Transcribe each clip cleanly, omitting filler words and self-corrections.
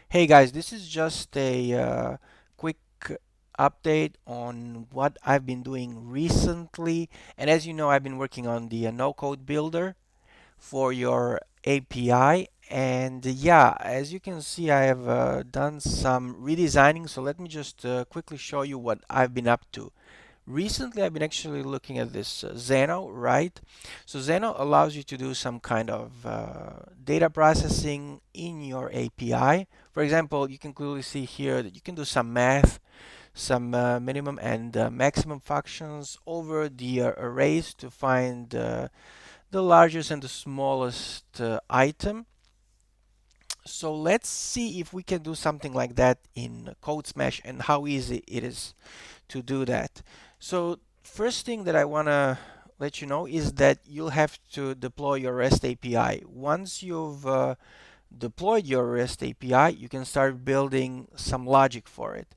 Hey guys, this is just a quick update on what I've been doing recently. And as you know, I've been working on the no-code builder for your API. And yeah, as you can see, I have done some redesigning. So let me just quickly show you what I've been up to. Recently, I've been actually looking at this Xano, right? So Xano allows you to do some kind of data processing in your API. For example, you can clearly see here that you can do some math, some minimum and maximum functions over the arrays to find the largest and the smallest item. So let's see if we can do something like that in CodeSmash and how easy it is to do that. So first thing that I want to let you know is that you'll have to deploy your REST API. Once you've deployed your REST API, you can start building some logic for it.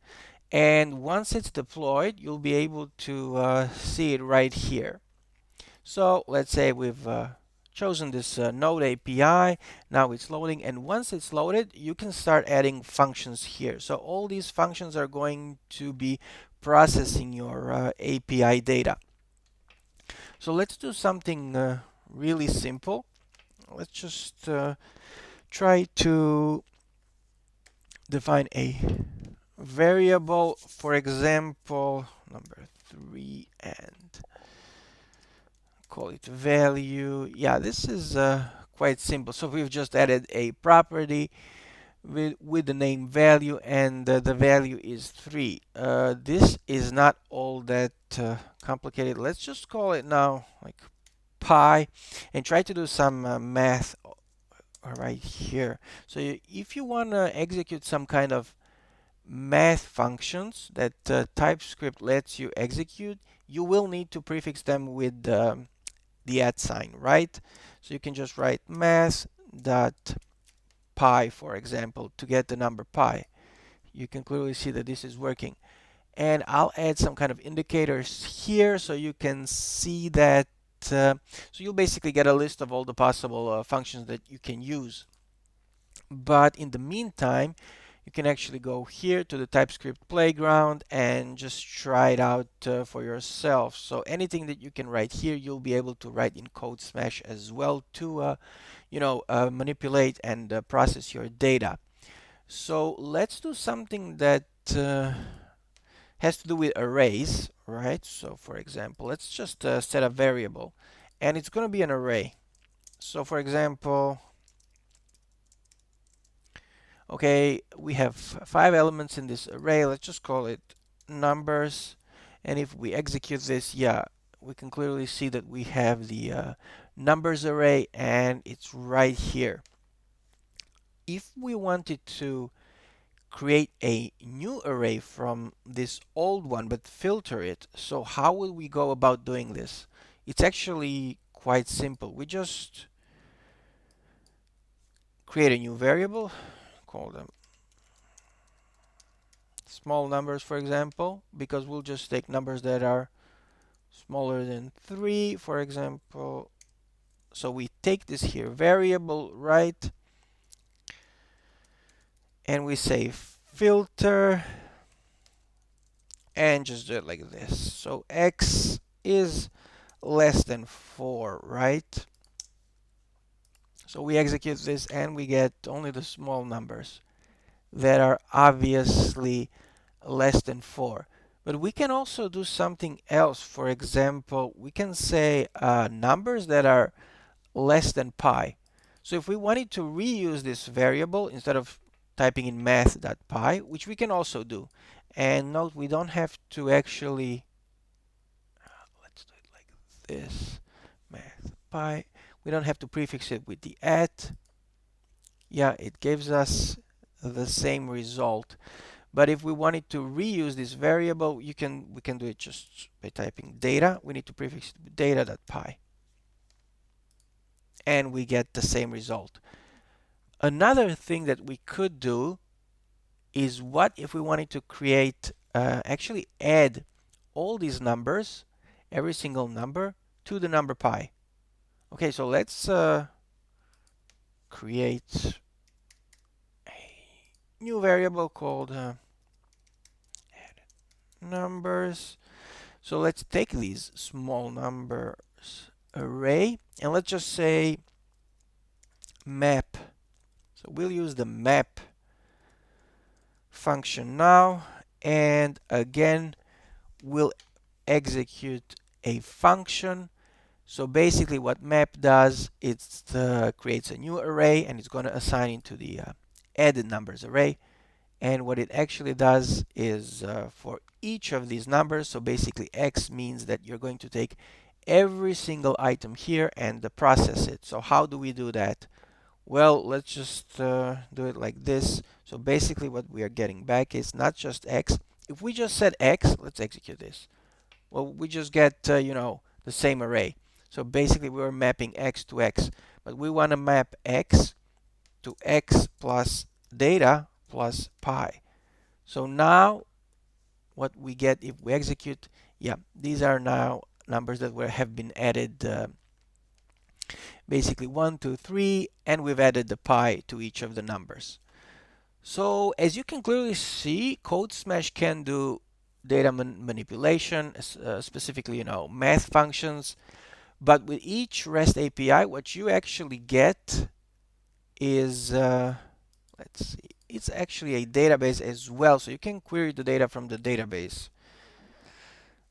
And once it's deployed, you'll be able to see it right here. So let's say we've chosen this Node API. Now it's loading, and once it's loaded, you can start adding functions here. So all these functions are going to be processing your API data. So let's do something really simple. Let's just try to define a variable, for example, number 3, and call it value. Yeah, this is quite simple. So we've just added a property with the name value, and the value is 3. This is not all that complicated. Let's just call it now like pi and try to do some math right here. So if you want to execute some kind of math functions that TypeScript lets you execute, you will need to prefix them with the @ sign, right? So you can just write math dot pi, for example, to get the number pi. You can clearly see that this is working. And I'll add some kind of indicators here so you can see that. So you'll basically get a list of all the possible functions that you can use. But in the meantime, you can actually go here to the TypeScript playground and just try it out for yourself. So anything that you can write here, you'll be able to write in CodeSmash as well to, manipulate and process your data. So let's do something that has to do with arrays, right? So for example, let's just set a variable, and it's going to be an array. So for example, okay, we have 5 elements in this array. Let's just call it numbers. And if we execute this, yeah, we can clearly see that we have the numbers array, and it's right here. If we wanted to create a new array from this old one but filter it, so how will we go about doing this? It's actually quite simple. We just create a new variable, call them small numbers, for example, because we'll just take numbers that are smaller than 3, for example. So we take this here variable, right? And we say filter and just do it like this. So x is less than 4, right? So we execute this and we get only the small numbers that are obviously less than 4. But we can also do something else. For example, we can say numbers that are less than pi. So if we wanted to reuse this variable instead of typing in math.pi, which we can also do. And note, we don't have to actually, let's do it like this, math pi. We don't have to prefix it with the @ yeah, it gives us the same result. But if we wanted to reuse this variable, we can do it just by typing data. We need to prefix it with data.py, and we get the same result. Another thing that we could do is, what if we wanted to create, actually add all these numbers, every single number, to the number pi. Okay, so let's create a new variable called numbers. So let's take these small numbers array and let's just say map. So we'll use the map function now, and again we'll execute a function. So basically what map does, it creates a new array and it's going to assign it to the added numbers array. And what it actually does is for each of these numbers, so basically x means that you're going to take every single item here and process it. So how do we do that? Well, let's just do it like this. So basically what we are getting back is not just x. If we just said x, let's execute this. Well, we just get, the same array. So basically we're mapping x to x, but we want to map x to x plus data plus pi. So now what we get if we execute, yeah, these are now numbers that have been added, basically 1, 2, 3, and we've added the pi to each of the numbers. So as you can clearly see, CodeSmash can do data manipulation, specifically, math functions. But with each REST API, what you actually get is, let's see, it's actually a database as well. So you can query the data from the database.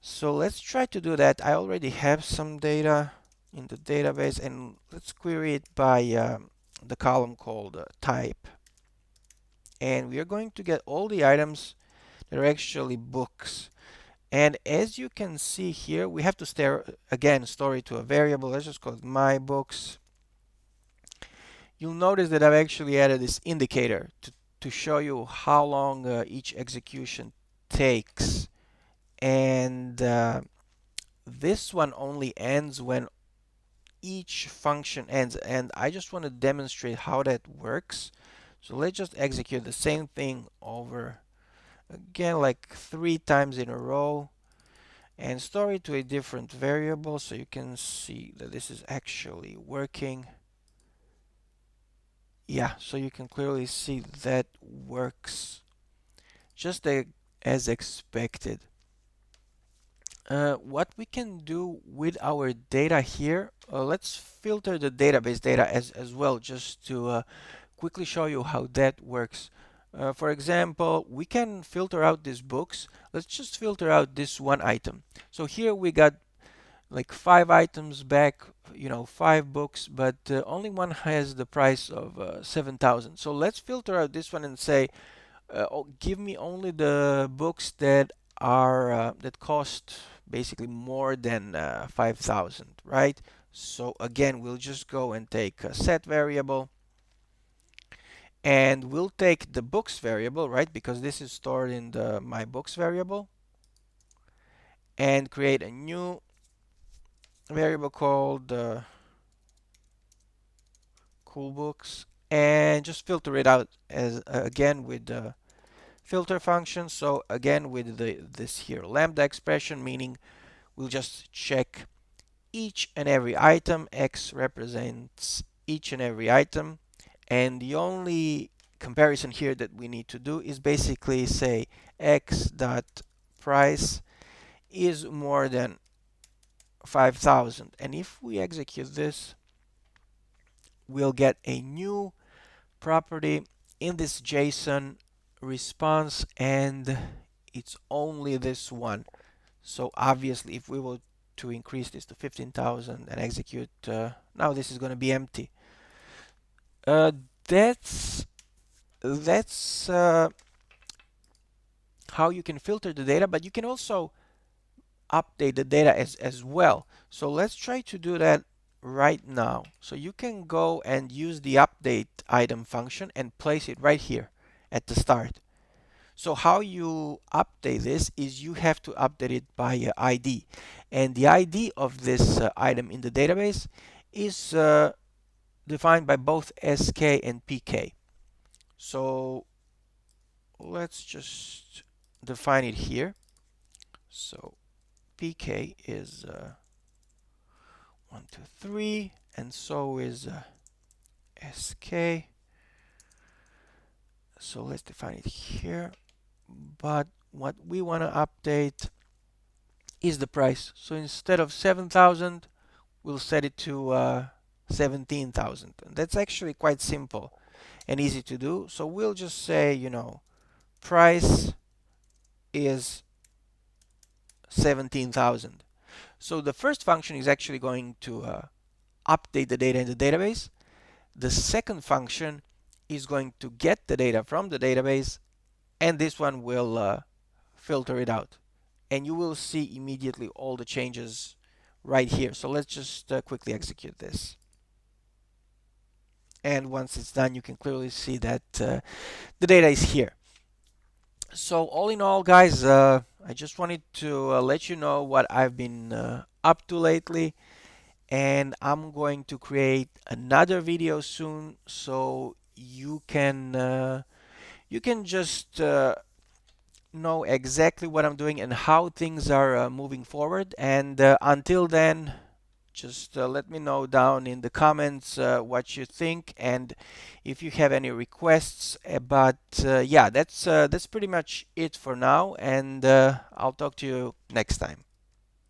So let's try to do that. I already have some data in the database, and let's query it by the column called type. And we are going to get all the items that are actually books. And as you can see here, we have to store it to a variable. Let's just call it my books. You'll notice that I've actually added this indicator to show you how long each execution takes. And this one only ends when each function ends. And I just want to demonstrate how that works. So let's just execute the same thing over again, like 3 times in a row, and store it to a different variable so you can see that this is actually working. Yeah, so you can clearly see that works just as expected. What we can do with our data here, let's filter the database data as well, just to quickly show you how that works. For example, we can filter out these books. Let's just filter out this one item. So here we got like 5 items back, 5 books, but only one has the price of 7,000. So let's filter out this one and say, give me only the books that are that cost basically more than 5,000, right? So again, we'll just go and take a set variable, and we'll take the books variable, right? Because this is stored in the my books variable, and create a new variable called cool books, and just filter it out as again with the filter function. So again with this here lambda expression, meaning we'll just check each and every item. X represents each and every item, and the only comparison here that we need to do is basically say x dot price is more than 5,000, and if we execute this, we'll get a new property in this JSON response, and it's only this one. So obviously if we were to increase this to 15,000 and execute, now this is going to be empty. uh, that's that's how you can filter the data, but you can also update the data as well. So let's try to do that right now. So you can go and use the update item function and place it right here at the start. So how you update this is you have to update it by ID, and the ID of this item in the database is defined by both SK and PK. So let's just define it here. So PK is 1, 2, 3, and so is SK. So let's define it here. But what we want to update is the price. So instead of 7,000, we'll set it to 17,000. And that's actually quite simple and easy to do. So we'll just say, price is 17,000. So the first function is actually going to update the data in the database. The second function is going to get the data from the database, and this one will filter it out. And you will see immediately all the changes right here. So let's just quickly execute this. And once it's done, you can clearly see that the data is here. So all in all, guys, I just wanted to let you know what I've been up to lately. And I'm going to create another video soon, so you can just know exactly what I'm doing and how things are moving forward. And until then, just let me know down in the comments what you think and if you have any requests. But yeah, that's pretty much it for now, and I'll talk to you next time.